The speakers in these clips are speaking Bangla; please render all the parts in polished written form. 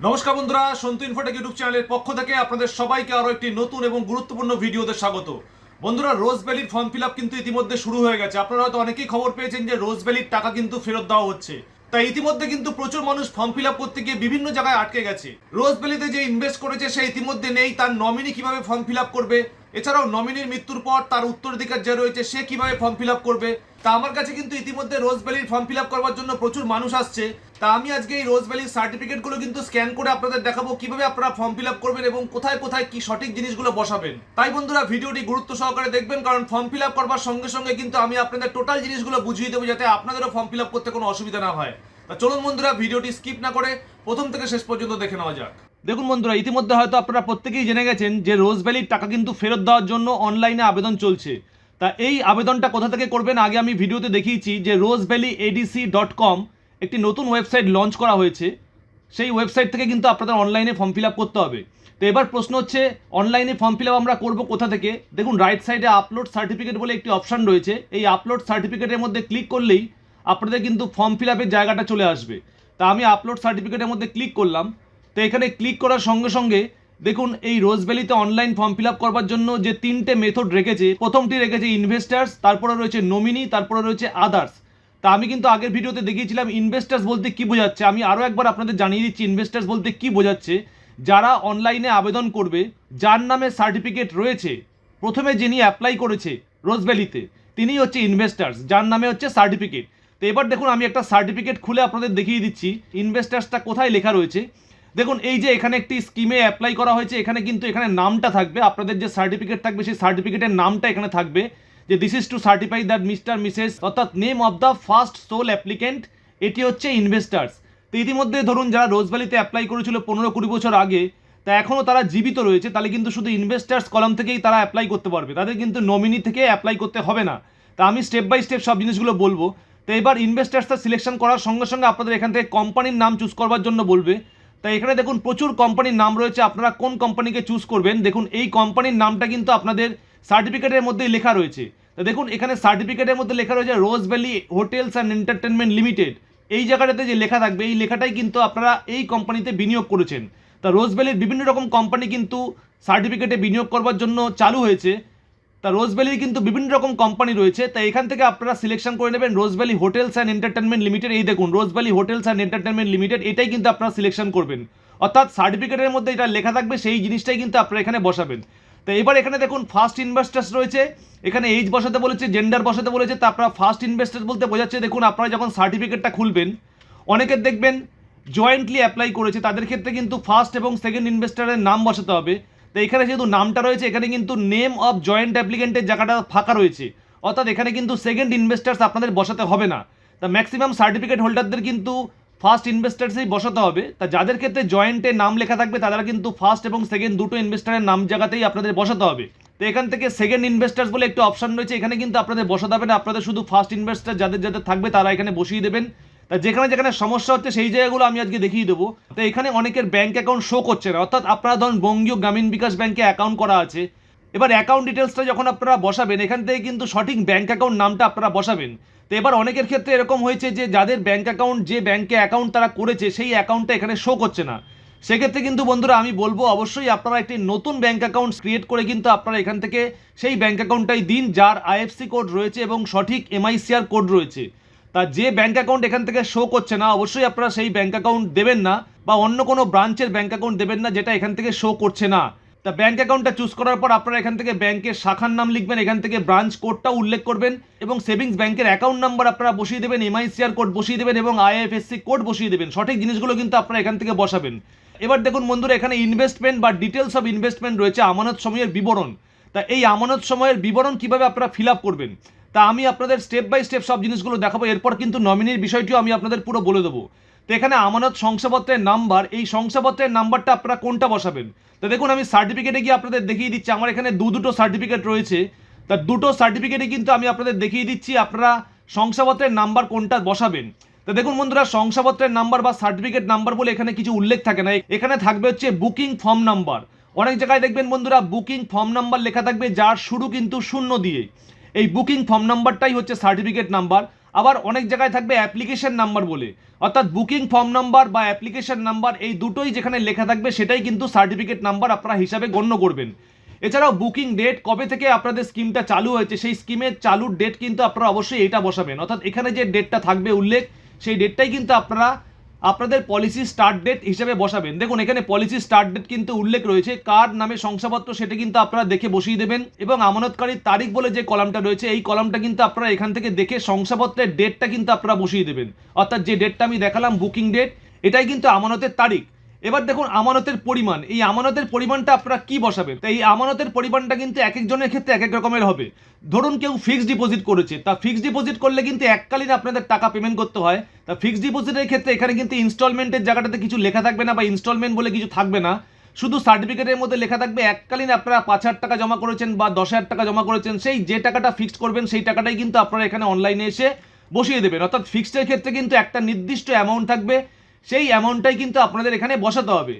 নমস্কার বন্ধুরা, সন্তু ইনফোটেক ইউটিউব চ্যানেলের পক্ষ থেকে আপনাদের সবাইকে আরো একটি নতুন এবং গুরুত্বপূর্ণ ভিডিওতে স্বাগত। বন্ধুরা, রোজ ভ্যালির ফর্ম ফিল আপ কিন্তু ইতিমধ্যে শুরু হয়ে গেছে। আপনারা হয়তো অনেকেই খবর পেয়েছেন যে রোজ ভ্যালির টাকা কিন্তু ফেরত দেওয়া হচ্ছে। তাই ইতিমধ্যে কিন্তু প্রচুর মানুষ ফর্ম ফিল আপ করতে গিয়ে বিভিন্ন জায়গায় আটকে গেছে। রোজ ভ্যালিতে যে ইনভেস্ট করেছে সে ইতিমধ্যে নেই, তার নমিনি কিভাবে ফর্ম ফিল আপ করবে, এছাড়াও নমিনির মৃত্যুর পর তার উত্তরাধিকার যে রয়েছে সে কিভাবে ফর্ম ফিল আপ করবে। তা আমার কাছে কিন্তু ইতিমধ্যে রোজ ভ্যালির ফর্ম ফিল আপ করবার জন্য প্রচুর মানুষ আসছে। তা আমি আজকে এই রোজ ভ্যালির সার্টিফিকেটগুলো কিন্তু স্ক্যান করে আপনাদের দেখাবো কিভাবে আপনারা ফর্ম ফিল আপ করবেন এবং কোথায় কোথায় কি সঠিক জিনিসগুলো বসাবেন। তাই বন্ধুরা, ভিডিওটি গুরুত্ব সহকারে দেখবেন, কারণ ফর্ম ফিল আপ করবার সঙ্গে সঙ্গে কিন্তু আমি আপনাদের টোটাল জিনিসগুলো বুঝিয়ে দেবো যাতে আপনাদেরও ফর্ম ফিল আপ করতে কোনো অসুবিধা না হয়। তা চলুন বন্ধুরা, ভিডিওটি স্কিপ না করে প্রথম থেকে শেষ পর্যন্ত দেখে নেওয়া যাক। দেখুন বন্ধুরা, ইতিমধ্যে হয়তো আপনারা প্রত্যেকেই জেনে গেছেন যে রোজ ভ্যালির টাকা কিন্তু ফেরত দেওয়ার জন্য অনলাইনে আবেদন চলছে। তা এই আবেদনটা কোথা থেকে করবেন আগে আমি ভিডিওতে দেখিয়েছি যে rozevalleyadc.com একটি নতুন ওয়েবসাইট লঞ্চ করা হয়েছে। সেই ওয়েবসাইট থেকে কিন্তু আপনাদের অনলাইনে ফর্ম ফিল আপ করতে হবে। তো এবার প্রশ্ন হচ্ছে, অনলাইনে ফর্ম ফিল আপ আমরা করবো কোথা থেকে? দেখুন, রাইট সাইডে আপলোড সার্টিফিকেট বলে একটি অপশান রয়েছে। এই আপলোড সার্টিফিকেটের মধ্যে ক্লিক করলেই আপনাদের কিন্তু ফর্ম ফিল আপের জায়গাটা চলে আসবে। তা আমি আপলোড সার্টিফিকেটের মধ্যে ক্লিক করলাম। তো এখানে ক্লিক করার সঙ্গে সঙ্গে দেখুন, এই রোজ ভ্যালিতে অনলাইন ফর্ম ফিল আপ করবার জন্য যে তিনটে মেথড রেখেছে, প্রথমটি রেখেছে ইনভেস্টার্স, তারপরে রয়েছে নমিনি, তারপরে রয়েছে আদার্স। তা আমি কিন্তু আগের ভিডিওতে দেখিয়েছিলাম ইনভেস্টার্স বলতে কি বোঝাচ্ছে। আমি আরও একবার আপনাদের জানিয়ে দিচ্ছি ইনভেস্টার্স বলতে কি বোঝাচ্ছে। যারা অনলাইনে আবেদন করবে, যার নামে সার্টিফিকেট রয়েছে, প্রথমে যিনি অ্যাপ্লাই করেছে রোজ ভ্যালিতে তিনিই হচ্ছে ইনভেস্টার্স, যার নামে হচ্ছে সার্টিফিকেট। তো এবার দেখুন, আমি একটা সার্টিফিকেট খুলে আপনাদের দেখিয়ে দিচ্ছি ইনভেস্টার্সটা কোথায় লেখা রয়েছে। দেখুন, এই যে এখানে একটি স্কিমে অ্যাপ্লাই করা হয়েছে, এখানে কিন্তু এখানে নামটা থাকবে, আপনাদের যে সার্টিফিকেট থাকবে সেই সার্টিফিকেটের নামটা এখানে থাকবে যে this is to certify that mister missus, অর্থাৎ name of the first sole applicant, এটি হচ্ছে ইনভেস্টার্স। তো ইতিমধ্যে ধরুন যারা রোজ ভ্যালিতে অ্যাপ্লাই করেছিল 15-20 বছর আগে, তা এখনও তারা জীবিত রয়েছে, তাহলে কিন্তু শুধু ইনভেস্টার্স কলাম থেকেই তারা অ্যাপ্লাই করতে পারবে, তাদের কিন্তু নমিনি থেকে অ্যাপ্লাই করতে হবে না। তা আমি স্টেপ বাই স্টেপ সব জিনিসগুলো বলবো। তো এবার ইনভেস্টার্সটা সিলেকশন করার সঙ্গে সঙ্গে আপনাদের এখান থেকে কোম্পানির নাম চুজ করবার জন্য বলবে। তাই এখানে দেখুন প্রচুর কোম্পানির নাম রয়েছে, আপনারা কোন কোম্পানিকে চুজ করবেন। দেখুন, এই কোম্পানির নামটা কিন্তু আপনাদের সার্টিফিকেটের মধ্যেই লেখা রয়েছে। তো দেখুন, এখানে সার্টিফিকেটের মধ্যে লেখা রয়েছে Rose Valley Hotels and Entertainment Limited. এই জায়গাটাতে যে লেখা থাকবে, এই লেখাটাই কিন্তু আপনারা এই কোম্পানিতে বিনিয়োগ করেছেন। তা রোজ ভ্যালির বিভিন্ন রকম কোম্পানি কিন্তু সার্টিফিকেটে বিনিয়োগ করবার জন্য চালু হয়েছে। তা রোজ ভ্যালির কিন্তু বিভিন্ন রকম কোম্পানি রয়েছে, তাই এখান থেকে আপনারা সিলেকশন করে নেবেন Rose Valley Hotels and Entertainment Limited. এই দেখুন, Rose Valley Hotels and Entertainment Limited, এটাই কিন্তু আপনারা সিলেকশন করবেন। অর্থাৎ সার্টিফিকেটের মধ্যে এটা লেখা থাকবে, সেই জিনিসটাই কিন্তু আপনারা এখানে বসাবেন। তো এবার এখানে দেখুন ফার্স্ট ইনভেস্টার্স রয়েছে, এখানে এইজ বসাতে বলেছে, জেন্ডার বসাতে বলেছে। তা আপনারা ফার্স্ট ইনভেস্টার্স বলতে বোঝাচ্ছে, দেখুন আপনারা যখন সার্টিফিকেটটা খুলবেন, অনেকের দেখবেন জয়েন্টলি অ্যাপ্লাই করেছে, তাদের ক্ষেত্রে কিন্তু ফার্স্ট এবং সেকেন্ড ইনভেস্টারের নাম বসাতে হবে। তো এখানে যেহেতু নামটা রয়েছে, এখানে কিন্তু নেম অফ জয়েন্ট অ্যাপ্লিকেন্টের জায়গাটা ফাঁকা রয়েছে, অর্থাৎ এখানে কিন্তু সেকেন্ড ইনভেস্টার্স আপনাদের বসাতে হবে না। তা ম্যাক্সিমাম সার্টিফিকেট হোল্ডারদের কিন্তু ফার্স্ট ইনভেস্টার্সেই বসাতে হবে। তা যাদের ক্ষেত্রে জয়েন্টে নাম লেখা থাকবে তারা কিন্তু ফার্স্ট এবং সেকেন্ড দুটো ইনভেস্টারের নাম জায়গাতেই আপনাদের বসাতে হবে। তো এখান থেকে সেকেন্ড ইনভেস্টার্স বলে একটু অপশন রয়েছে, এখানে কিন্তু আপনাদের বসাতে হবে না, আপনাদের শুধু ফার্স্ট ইনভেস্টার যাদের যাদের থাকবে তারা এখানে বসিয়ে দেবেন। তা যেখানে যেখানে সমস্যা হচ্ছে সেই জায়গাগুলো আমি আজকে দেখিয়ে দেবো। তো এখানে অনেকের ব্যাঙ্ক অ্যাকাউন্ট শো করছে না, অর্থাৎ আপনারা ধরুন বঙ্গীয় গ্রামীণ বিকাশ ব্যাঙ্কে অ্যাকাউন্ট করা আছে। এবার অ্যাকাউন্ট ডিটেলসটা যখন আপনারা বসাবেন, এখান থেকে কিন্তু সঠিক ব্যাঙ্ক অ্যাকাউন্ট নামটা আপনারা বসাবেন। তো এবার অনেকের ক্ষেত্রে এরকম হয়েছে যে যাদের ব্যাঙ্ক অ্যাকাউন্ট, যে ব্যাঙ্কে অ্যাকাউন্ট তারা করেছে সেই অ্যাকাউন্টটা এখানে শো করছে না। সেক্ষেত্রে কিন্তু বন্ধুরা আমি বলবো অবশ্যই আপনারা একটি নতুন ব্যাঙ্ক অ্যাকাউন্ট ক্রিয়েট করে কিন্তু আপনারা এখান থেকে সেই ব্যাঙ্ক অ্যাকাউন্টটাই দিন যার আইএফসি কোড রয়েছে এবং সঠিক এমআইসিআর কোড রয়েছে। তা যে ব্যাঙ্ক অ্যাকাউন্ট এখান থেকে শো করছে না, অবশ্যই আপনারা সেই ব্যাঙ্ক অ্যাকাউন্ট দেবেন না, বা অন্য কোনো ব্রাঞ্চের ব্যাঙ্ক অ্যাকাউন্ট দেবেন না যেটা এখান থেকে শো করছে না। তা ব্যাঙ্ক অ্যাকাউন্টটা চুজ করার পর আপনারা এখান থেকে ব্যাঙ্কের শাখার নাম লিখবেন, এখান থেকে ব্রাঞ্চ কোডটাও উল্লেখ করবেন এবং সেভিংস ব্যাঙ্কের অ্যাকাউন্ট নাম্বার আপনারা বসিয়ে দেবেন, এমআইসিআর কোড বসিয়ে দেবেন এবং আইএফএসসি কোড বসিয়ে দেবেন। সঠিক জিনিসগুলো কিন্তু আপনারা এখান থেকে বসাবেন। এবার দেখুন বন্ধুরা, এখানে ইনভেস্টমেন্ট বা ডিটেলস অফ ইনভেস্টমেন্ট রয়েছে, আমানত সময়ের বিবরণ। তা এই আমানত সময়ের বিবরণ কিভাবে আপনারা ফিল আপ করবেন তা আমি আপনাদের স্টেপ বাই স্টেপ সব জিনিসগুলো দেখাবো। এরপর কিন্তু নমিনির বিষয়টিও আমি আপনাদের পুরো বলে দেবো। তো এখানে আমানত শংসাপত্রের নাম্বার, এই শংসাপত্রের নাম্বারটা আপনারা কোনটা বসাবেন। তো দেখুন, আমি সার্টিফিকেটে গিয়ে আপনাদের দেখিয়ে দিচ্ছি, আমার এখানে দুটো সার্টিফিকেট রয়েছে। তা দুটো সার্টিফিকেটে কিন্তু আমি আপনাদের দেখিয়ে দিচ্ছি আপনারা শংসাপত্রের নাম্বার কোনটা বসাবেন। তো দেখুন বন্ধুরা, শংসাপত্রের নাম্বার বা সার্টিফিকেট নাম্বার বলে এখানে কিছু উল্লেখ থাকে না, এখানে থাকবে হচ্ছে বুকিং ফর্ম নাম্বার। অনেক জায়গায় দেখবেন বন্ধুরা বুকিং ফর্ম নাম্বার লেখা থাকবে যার শুরু কিন্তু শূন্য দিয়ে। এই বুকিং ফর্ম নাম্বারটাই হচ্ছে সার্টিফিকেট নাম্বার। আবার অনেক জায়গায় থাকবে অ্যাপ্লিকেশন নাম্বার বলে, অর্থাৎ বুকিং ফর্ম নাম্বার বা অ্যাপ্লিকেশন নাম্বার, এই দুটোই যেখানে লেখা থাকবে সেটাই কিন্তু সার্টিফিকেট নাম্বার আপনারা হিসাবে গণ্য করবেন। এছাড়াও বুকিং ডেট, কবে থেকে আপনাদের স্কিমটা চালু হয়েছে সেই স্কিমের চালুর ডেট কিন্তু আপনারা অবশ্যই এটা বসাবেন, অর্থাৎ এখানে যে ডেটটা থাকবে উল্লেখ সেই ডেটটাই কিন্তু আপনারা আপনাদের পলিসি স্টার্ট ডেট হিসেবে বসাবেন। দেখুন এখানে পলিসি স্টার্ট ডেট কিন্তু উল্লেখ রয়েছে, কার নামে শংসাপত্র সেটা কিন্তু আপনারা দেখে বসিয়ে দেবেন, এবং আমানতকারীর তারিখ বলে যে কলামটা রয়েছে এই কলামটা কিন্তু আপনারা এখান থেকে দেখে শংসাপত্রের ডেটটা কিন্তু আপনারা বসিয়ে দেবেন, অর্থাৎ যে ডেটটা আমি দেখালাম বুকিং ডেট এটাই কিন্তু আমানতের তারিখ। এবার দেখুন আমানতের পরিমাণ, এই আমানতের পরিমাণটা আপনারা কি বসাবেন, তাই এই আমানতের পরিমাণটা কিন্তু এক একজনের ক্ষেত্রে এক এক রকমের হবে। ধরুন কেউ ফিক্সড ডিপোজিট করেছে, তা ফিক্সড ডিপোজিট করলে কিন্তু এককালীন আপনাদের টাকা পেমেন্ট করতে হয়, তা ফিক্সড ডিপোজিটের ক্ষেত্রে এখানে কিন্তু ইনস্টলমেন্টের জায়গাটাতে কিছু লেখা থাকবে না বা ইনস্টলমেন্ট বলে কিছু থাকবে না, শুধু সার্টিফিকেটের মধ্যে লেখা থাকবে এককালীন আপনারা 5,000 টাকা জমা করেছেন বা 10,000 টাকা জমা করেছেন, সেই যে টাকাটা ফিক্সড করবেন সেই টাকাটাই কিন্তু আপনারা এখানে অনলাইনে এসে বসিয়ে দেবেন, অর্থাৎ ফিক্সডের ক্ষেত্রে কিন্তু একটা নির্দিষ্ট অ্যামাউন্ট থাকবে, সেই অ্যামাউন্টটাই কিন্তু আপনাদের এখানে বসাতে হবে।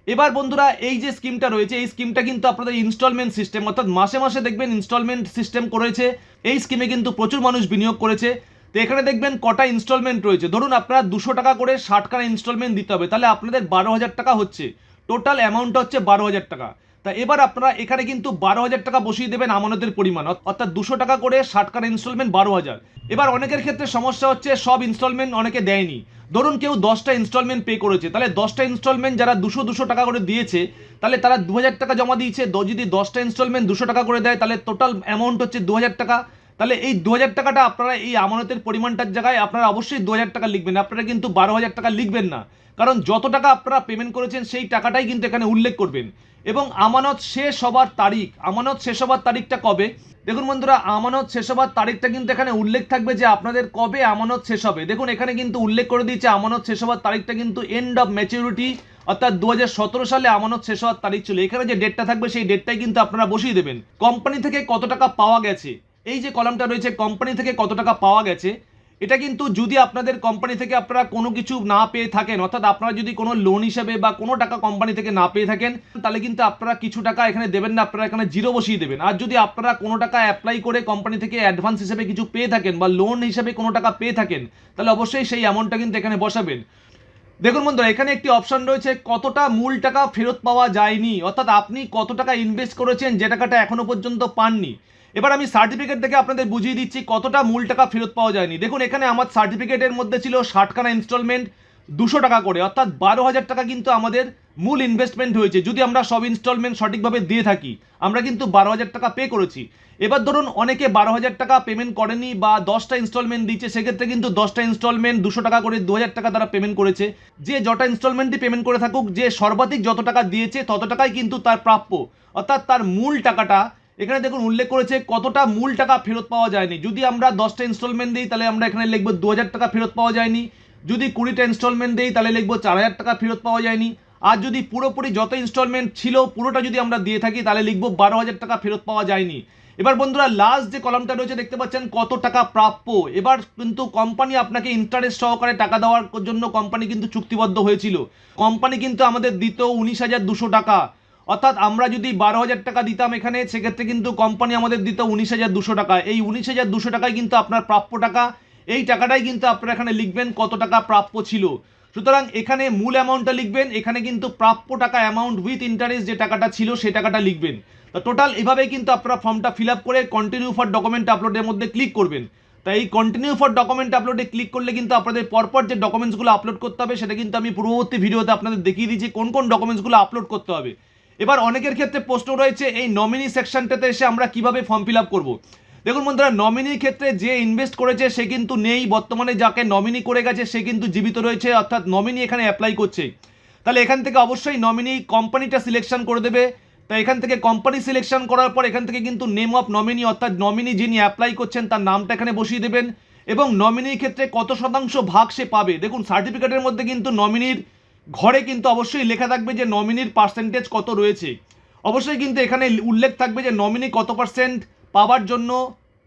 এবার বন্ধুরা এই যে স্কিমটা রয়েছে এই স্কিমটা কিন্তু আপনাদের ইনস্টলমেন্ট সিস্টেম, অর্থাৎ মাসে মাসে দেখবেন ইনস্টলমেন্ট সিস্টেম করেছে, এই স্কিমে কিন্তু প্রচুর মানুষ বিনিয়োগ করেছে। তো এখানে দেখবেন কটা ইনস্টলমেন্ট রয়েছে, ধরুন আপনারা 200 টাকা করে 60 খানা ইনস্টলমেন্ট দিতে হবে, তাহলে আপনাদের 12,000 টাকা হচ্ছে, টোটাল অ্যামাউন্টটা হচ্ছে 12,000 টাকা। তা এবার আপনারা এখানে কিন্তু 12,000 টাকা বসিয়ে দেবেন আমানতের পরিমাণ, অর্থাৎ 200 টাকা করে 60 খানা ইনস্টলমেন্ট 12,000। এবার অনেকের ক্ষেত্রে সমস্যা হচ্ছে সব ইনস্টলমেন্ট অনেকে দেয়নি, ধরুন কেউ 10টা ইনস্টলমেন্ট পে করেছে, তাহলে 10টা ইনস্টলমেন্ট যারা 200 টাকা করে দিয়েছে তাহলে তারা 2,000 টাকা জমা দিয়েছে, যদি 10টা ইনস্টলমেন্ট 200 টাকা করে দেয় তাহলে টোটাল অ্যামাউন্ট হচ্ছে 2,000 টাকা। তাহলে এই 2,000 টাকাটা আপনারা এই আমানতের পরিমাণটার জায়গায় আপনারা অবশ্যই 2,000 টাকা লিখবেন, আপনারা কিন্তু 12,000 টাকা লিখবেন না, কারণ যত টাকা আপনারা পেমেন্ট করেছেন সেই টাকাটাই কিন্তু এখানে উল্লেখ করবেন। এবং আমানত শেষ হবার তারিখ, আমানত শেষ হবার তারিখটা কবে, দেখুন বন্ধুরা আমানত শেষ হবার তারিখটা কিন্তু এখানে উল্লেখ থাকবে যে আপনাদের কবে আমানত শেষ হবে। দেখুন এখানে কিন্তু উল্লেখ করে দিয়েছে আমানত শেষ হবার তারিখটা কিন্তু এন্ড অফ ম্যাচুরিটি, অর্থাৎ 2017 সালে আমানত শেষ হওয়ার তারিখ ছিল, এখানে যে ডেটটা থাকবে সেই ডেটটাই কিন্তু আপনারা বসিয়ে দেবেন। কোম্পানি থেকে কত টাকা পাওয়া গেছে, এই যে কলামটা রয়েছে কোম্পানি থেকে কত টাকা পাওয়া গেছে, এটা কিন্তু যদি আপনাদের কোম্পানি থেকে আপনারা কোনো কিছু না পেয়ে থাকেন, অর্থাৎ আপনারা যদি কোনো লোন হিসেবে বা কোনো টাকা কোম্পানি থেকে না পেয়ে থাকেন তাহলে কিন্তু আপনারা কিছু টাকা এখানে দেবেন না, আপনারা এখানে জিরো বসিয়ে দেবেন। আর যদি আপনারা কোনো টাকা অ্যাপ্লাই করে কোম্পানি থেকে অ্যাডভান্স হিসেবে কিছু পেয়ে থাকেন বা লোন হিসেবে কোনো টাকা পেয়ে থাকেন তাহলে অবশ্যই সেই অ্যামাউন্টটা কিন্তু এখানে বসাবেন। দেখুন বন্ধুরা এখানে একটি অপশন রয়েছে কতটা মূল টাকা ফেরত পাওয়া যায়নি, অর্থাৎ আপনি কত টাকা ইনভেস্ট করেছেন যে টাকাটা এখনো পর্যন্ত পাননি। এবার আমি সার্টিফিকেট থেকে আপনাদের বুঝিয়ে দিচ্ছি কতটা মূল টাকা ফেরত পাওয়া যায়নি। দেখুন এখানে আমার সার্টিফিকেটের মধ্যে ছিল 60 খানা ইনস্টলমেন্ট 200 টাকা করে, অর্থাৎ 12,000 টাকা কিন্তু আমাদের মূল ইনভেস্টমেন্ট হয়েছে, যদি আমরা সব ইনস্টলমেন্ট সঠিকভাবে দিয়ে থাকি আমরা কিন্তু 12,000 টাকা পে করেছি। এবার ধরুন অনেকে 12,000 টাকা পেমেন্ট করেনি বা 10টা ইনস্টলমেন্ট দিচ্ছে, সেক্ষেত্রে কিন্তু 10টা ইনস্টলমেন্ট 200 টাকা করে 2,000 টাকা তারা পেমেন্ট করেছে। যে যটা ইনস্টলমেন্টই পেমেন্ট করে থাকুক, যে সর্বাধিক যত টাকা দিয়েছে তত টাকাই কিন্তু তার প্রাপ্য, অর্থাৎ তার মূল টাকাটা এখানে দেখুন উল্লেখ করেছে কতটা মূল টাকা ফেরত পাওয়া যায়নি। যদি আমরা 10টা ইনস্টলমেন্ট দিই তাহলে আমরা এখানে লিখবো 2,000 টাকা ফেরত পাওয়া যায়নি, যদি 20টা ইনস্টলমেন্ট দিই তাহলে লিখবো 4,000 টাকা ফেরত পাওয়া যায়নি, আর যদি পুরোপুরি যত ইনস্টলমেন্ট ছিল পুরোটা যদি আমরা দিয়ে থাকি তাহলে লিখবো 12,000 টাকা ফেরত পাওয়া যায়নি। এবার বন্ধুরা লাস্ট যে কলামটা রয়েছে দেখতে পাচ্ছেন কত টাকা প্রাপ্য, এবার কিন্তু কোম্পানি আপনাকে ইন্টারেস্ট সহকারে টাকা দেওয়ার জন্য কোম্পানি কিন্তু চুক্তিবদ্ধ হয়েছিল, কোম্পানি কিন্তু আমাদের দিত 19,200 টাকা, অর্থাৎ আমরা যদি 12,000 টাকা দিতাম এখানে সেক্ষেত্রে কিন্তু কোম্পানি আমাদের দিত 19,200 টাকা, এই 19,200 টাকায় কিন্তু আপনার প্রাপ্য টাকা, এই টাকাটাই কিন্তু আপনারা এখানে লিখবেন কত টাকা প্রাপ্য ছিল। সুতরাং এখানে মূল অ্যামাউন্টটা লিখবেন, এখানে কিন্তু প্রাপ্য টাকা অ্যামাউন্ট উইথ ইন্টারেস্ট যে টাকাটা ছিল সেই টাকাটা লিখবেন। তো টোটাল এভাবেই কিন্তু আপনারা ফর্মটা ফিল আপ করে কন্টিনিউ ফর ডকুমেন্ট আপলোডের মধ্যে ক্লিক করবেন। তাই এই কন্টিনিউ ফর ডকুমেন্ট আপলোডে ক্লিক করলে কিন্তু আপনাদের পরপর যে ডকুমেন্টসগুলো আপলোড করতে হবে সেটা কিন্তু আমি পূর্ববর্তী ভিডিওতে আপনাদের দেখিয়ে দিয়েছি কোন কোন ডকুমেন্টসগুলো আপলোড করতে হবে। এবার অনেকের ক্ষেত্রে প্রশ্ন রয়েছে এই নমিনি সেকশনটাতে এসে আমরা কিভাবে ফর্ম ফিল আপ করবো। দেখুন বন্ধুরা নমিনির ক্ষেত্রে যে ইনভেস্ট করেছে সে কিন্তু নেই, বর্তমানে যাকে নমিনি করে গেছে সে কিন্তু জীবিত রয়েছে, অর্থাৎ নমিনি এখানে অ্যাপ্লাই করছে, তাহলে এখান থেকে অবশ্যই নমিনি কোম্পানিটা সিলেকশন করে দেবে। তাই এখান থেকে কোম্পানি সিলেকশন করার পর এখান থেকে কিন্তু নেম অফ নমিনি, অর্থাৎ নমিনি যিনি অ্যাপ্লাই করছেন তার নামটা এখানে বসিয়ে দেবেন এবং নমিনির ক্ষেত্রে কত শতাংশ ভাগ সে পাবে। দেখুন সার্টিফিকেটের মধ্যে কিন্তু নমিনির ঘরে কিন্তু অবশ্যই লেখা থাকবে যে নমিনির পার্সেন্টেজ কত রয়েছে, অবশ্যই কিন্তু এখানে উল্লেখ থাকবে যে নমিনি কত পার্সেন্ট পাওয়ার জন্য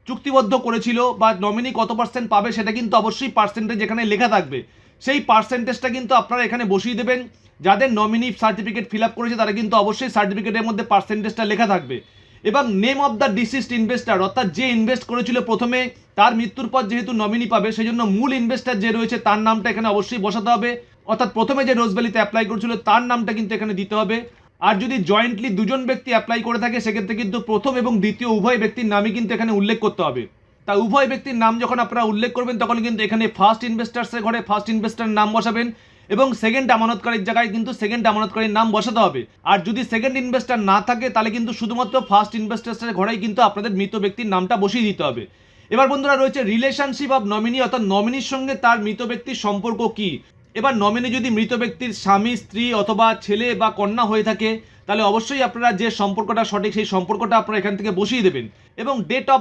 চুক্তিবদ্ধ করেছিল বা নমিনি কত পার্সেন্ট পাবে সেটা কিন্তু অবশ্যই পার্সেন্টেজ এখানে লেখা থাকবে, সেই পার্সেন্টেজটা কিন্তু আপনারা এখানে বসিয়ে দেবেন। যাদের নমিনি সার্টিফিকেট ফিল আপ করেছে তারা কিন্তু অবশ্যই সার্টিফিকেটের মধ্যে পার্সেন্টেজটা লেখা থাকবে এবং name of the deceased investor, অর্থাৎ যে ইনভেস্ট করেছিল প্রথমে তার মৃত্যুর পর যেহেতু নমিনি পাবে সেই জন্য মূল ইনভেস্টার যে রয়েছে তার নামটা এখানে অবশ্যই বসাতে হবে, অর্থাৎ প্রথমে যে রোজ ভ্যালিতে অ্যাপ্লাই করেছিল তার নামটা কিন্তু এখানে দিতে হবে। আর যদি জয়েন্টলি দুজন ব্যক্তি অ্যাপ্লাই করে থাকে সেক্ষেত্রে কিন্তু প্রথম এবং দ্বিতীয় উভয় ব্যক্তির নামই কিন্তু এখানে উল্লেখ করতে হবে। তা উভয় ব্যক্তির নাম যখন আপনারা উল্লেখ করবেন তখন কিন্তু এখানে ফার্স্ট ইনভেস্টার্সের ঘরে ফার্স্ট ইনভেস্টারের নাম বসাবেন এবং সেকেন্ড আমানতকারীর জায়গায় কিন্তু সেকেন্ড আমানতকারীর নাম বসাতে হবে। আর যদি সেকেন্ড ইনভেস্টার না থাকে তাহলে কিন্তু শুধুমাত্র ফার্স্ট ইনভেস্টার্সের ঘরেই কিন্তু আপনাদের মৃত ব্যক্তির নামটা বসিয়ে দিতে হবে। এবার বন্ধুরা রয়েছে রিলেশনশিপ অফ নমিনি, অর্থাৎ নমিনির সঙ্গে তার মৃত ব্যক্তির সম্পর্ক কি। এবার নমিনি যদি মৃত ব্যক্তির স্বামী, স্ত্রী অথবা ছেলে বা কন্যা হয়ে থাকে তাহলে অবশ্যই আপনারা যে সম্পর্কটা সঠিক সেই সম্পর্কটা আপনারা এখান থেকে বসিয়ে দেবেন। এবং date of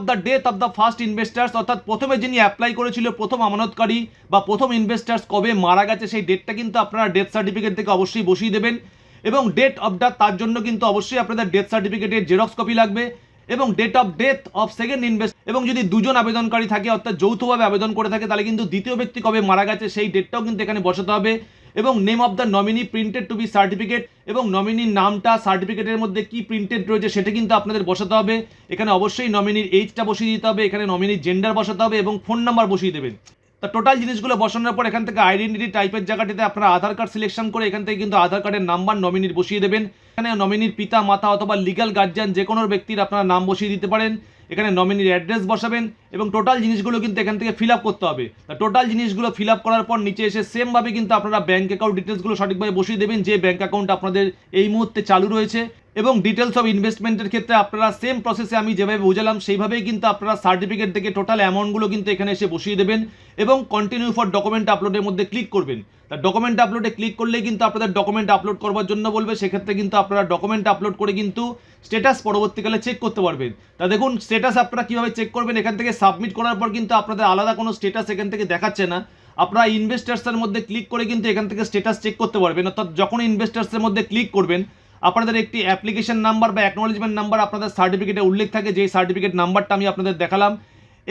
the first investors, অর্থাৎ প্রথমে যিনি অ্যাপ্লাই করেছিল প্রথম আমানতকারী বা প্রথম ইনভেস্টার্স কবে মারা গেছে সেই ডেটটা কিন্তু আপনারা ডেথ সার্টিফিকেট থেকে অবশ্যই বসিয়ে দেবেন। এবং ডেট অফ দ্য, তার জন্য কিন্তু অবশ্যই আপনাদের ডেথ সার্টিফিকেটের জেরক্স কপি লাগবে এবং date of death of second invest. এবং যদি দুজন আবেদনকারী থাকে অর্থাৎ যৌথভাবে আবেদন করে থাকে তাহলে কিন্তু দ্বিতীয় ব্যক্তি কবে মারা গেছে সেই ডেটটাও কিন্তু এখানে বসাতে হবে। এবং name of the nominee printed to be certificate, এবং নমিনির নামটা সার্টিফিকেটের মধ্যে কি প্রিন্টেড রয়েছে সেটা কিন্তু আপনাদের বসাতে হবে। এখানে অবশ্যই নমিনির এইজটা বসিয়ে দিতে হবে, এখানে নমিনির জেন্ডার বসাতে হবে এবং ফোন নাম্বার বসিয়ে দেবেন। তা টোটাল জিনিসগুলো বসানোর পর এখান থেকে আইডেন্টিটি টাইপের জায়গাটিতে আপনারা আধার কার্ড সিলেকশন করে এখান থেকে কিন্তু আধার কার্ডের নাম্বার নমিনির বসিয়ে দেবেন। এখানে নমিনির পিতা, মাতা অথবা লিগ্যাল গার্জিয়ান যে কোনো ব্যক্তির আপনারা নাম বসিয়ে দিতে পারেন। এখানে নমিনির অ্যাড্রেস বসাবেন এবং টোটাল জিনিসগুলো কিন্তু এখান থেকে ফিল আপ করতে হবে। তা টোটাল জিনিসগুলো ফিল আপ করার পর নিচে এসে সেমভাবে কিন্তু আপনারা ব্যাঙ্ক অ্যাকাউন্ট ডিটেলসগুলো সঠিকভাবে বসিয়ে দেবেন যে ব্যাঙ্ক অ্যাকাউন্ট আপনাদের এই মুহূর্তে চালু রয়েছে। এবং ডিটেলস অফ ইনভেস্টমেন্টের ক্ষেত্রে আপনারা সেম প্রসেসে আমি যেভাবে বুঝালাম সেইভাবেই কিন্তু আপনারা সার্টিফিকেট থেকে টোটাল অ্যামাউন্টগুলো কিন্তু এখানে এসে বসিয়ে দেবেন এবং কন্টিনিউ ফর ডকুমেন্ট আপলোডের মধ্যে ক্লিক করবেন। তা ডকুমেন্ট আপলোডে ক্লিক করলেই কিন্তু আপনাদের ডকুমেন্ট আপলোড করবার জন্য বলবে, সেক্ষেত্রে কিন্তু আপনারা ডকুমেন্ট আপলোড করে কিন্তু স্ট্যাটাস পরবর্তীকালে চেক করতে পারবেন। তা দেখুন স্ট্যাটাস আপনারা কীভাবে চেক করবেন, এখান থেকে সাবমিট করার পর কিন্তু আপনাদের আলাদা কোনো স্ট্যাটাস এখান থেকে দেখাচ্ছে না। আপনারা ইনভেস্টার্সের মধ্যে ক্লিক করে কিন্তু এখান থেকে স্ট্যাটাস চেক করতে পারবেন। অর্থাৎ যখন ইনভেস্টার্সের মধ্যে ক্লিক করবেন আপনাদের একটি অ্যাপ্লিকেশন নাম্বার বা অ্যাকনোলেজমেন্ট নাম্বার আপনাদের সার্টিফিকেটে উল্লেখ থাকে, যে সার্টিফিকেট নাম্বারটা আমি আপনাদের দেখালাম।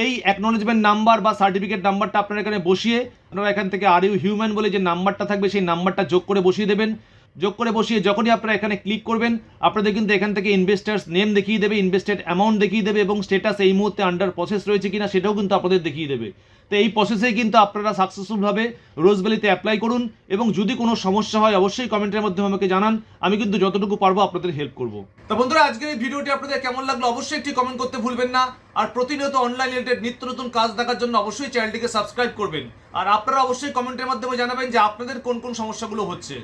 এই অ্যাকনোলেজমেন্ট নাম্বার বা সার্টিফিকেট নাম্বারটা আপনারা এখানে বসিয়ে আপনারা এখান থেকে আর ইউ হিউম্যান বলে যে নাম্বারটা থাকবে সেই নাম্বারটা যোগ করে বসিয়ে দেবেন। যোগ করে বসিয়ে যখনই আপনারা এখানে ক্লিক করবেন আপনাদের কিন্তু এখান থেকে ইনভেস্টার্স নেম দেখিয়ে দেবে, ইনভেস্টেড অ্যামাউন্ট দেখিয়ে দেবে এবং স্ট্যাটাস এই মুহূর্তে আন্ডার প্রসেস রয়েছে কিনা সেটাও কিন্তু আপনাদের দেখিয়ে দেবে। তো এই প্রসেসেই কিন্তু আপনারা সাকসেসফুলভাবে রোজ ভ্যালিতে অ্যাপ্লাই করুন এবং যদি কোনো সমস্যা হয় অবশ্যই কমেন্টের মাধ্যমে আমাকে জানান, আমি কিন্তু যতটুকু পারবো আপনাদের হেল্প করব। তো বন্ধুরা আজকের এই ভিডিওটি আপনাদের কেমন লাগলো অবশ্যই একটি কমেন্ট করতে ভুলবেন না। আর প্রতিনিয়ত অনলাইন রিলেটেড নিত্য নতুন কাজ দেখার জন্য অবশ্যই চ্যানেলটিকে সাবস্ক্রাইব করবেন। আর আপনারা অবশ্যই কমেন্টের মাধ্যমে জানাবেন যে আপনাদের কোন কোন সমস্যাগুলো হচ্ছে।